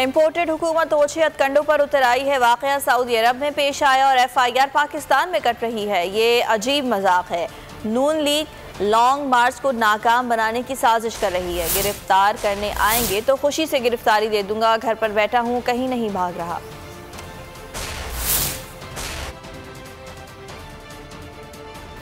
Imported हुकूमत ओछे हथकंडों पर उतर आई है। वाकया सऊदी अरब में पेश आया और FIR पाकिस्तान में कट रही है। ये अजीब मजाक है। नून लीग लॉन्ग मार्च को नाकाम बनाने की साजिश कर रही है। गिरफ्तार करने आएंगे तो खुशी से गिरफ्तारी दे दूंगा। घर पर बैठा हूँ, कहीं नहीं भाग रहा।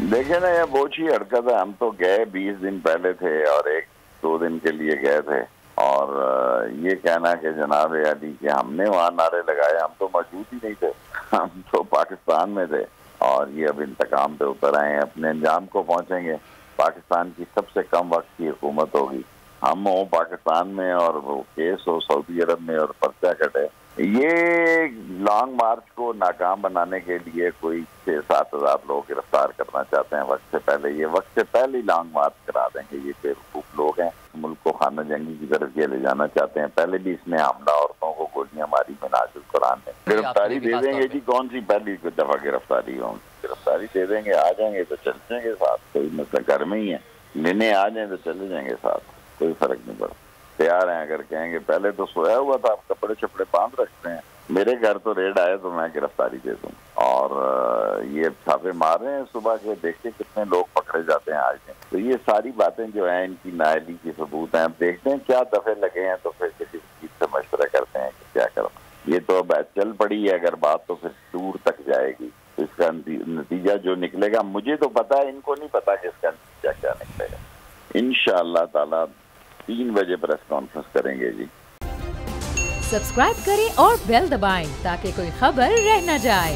देखे ना, ये बोझी हरकत है। हम तो गए 20 दिन पहले थे और 1-2 दिन के लिए गए थे, और ये कहना कि जनाब अली कि हमने वहाँ नारे लगाए, हम तो मौजूद ही नहीं थे, हम तो पाकिस्तान में थे। और ये अब इंतकाम पे उतर आए हैं, अपने अंजाम को पहुंचेंगे। पाकिस्तान की सबसे कम वक्त की हुकूमत होगी। हम हो पाकिस्तान में और वो केस हो सऊदी अरब में और पर्चा कटे। ये लॉन्ग मार्च को नाकाम बनाने के लिए कोई 6-7 हज़ार लोग गिरफ्तार करना चाहते हैं वक्त से पहले। ये वक्त से पहले लॉन्ग मार्च करा देंगे। ये बेवकूफ लोग हैं, मुल्क को खाना जंगी की तरफ ये ले जाना चाहते हैं। पहले भी इसमें हमला, औरतों को गोलियां मारी मिनाजुल कुरान ने। गिरफ्तारी दे देंगे जी, कौन सी पहली दफा गिरफ्तारी होगी? गिरफ्तारी दे देंगे, आ जाएंगे तो चल जाएंगे साथ। कोई मतलब घर में ही है, लेने आ जाए तो चले जाएंगे साथ, कोई फर्क नहीं पड़ता। तैयार हैं। अगर कहेंगे पहले तो सोया हुआ था, आप कपड़े छपड़े बांध रखते हैं। मेरे घर तो रेड आए तो मैं गिरफ्तारी दे दूं। और ये छापे मार रहे हैं सुबह के, देखते कितने लोग पकड़े जाते हैं आज में। तो ये सारी बातें जो हैं इनकी नाअहली की सबूत हैं। अब देखते हैं क्या दफे लगे हैं तो फिर किसी चीज से मशवरा करते हैं कि क्या करना। ये तो अब चल पड़ी है अगर बात, तो फिर दूर तक जाएगी। इसका नतीजा जो निकलेगा, मुझे तो पता है, इनको नहीं पता कि इसका नतीजा क्या निकलेगा। इंशाअल्लाह ताला 3 बजे प्रेस कॉन्फ्रेंस करेंगे जी। सब्सक्राइब करें और बेल दबाएं ताकि कोई खबर रह न जाए।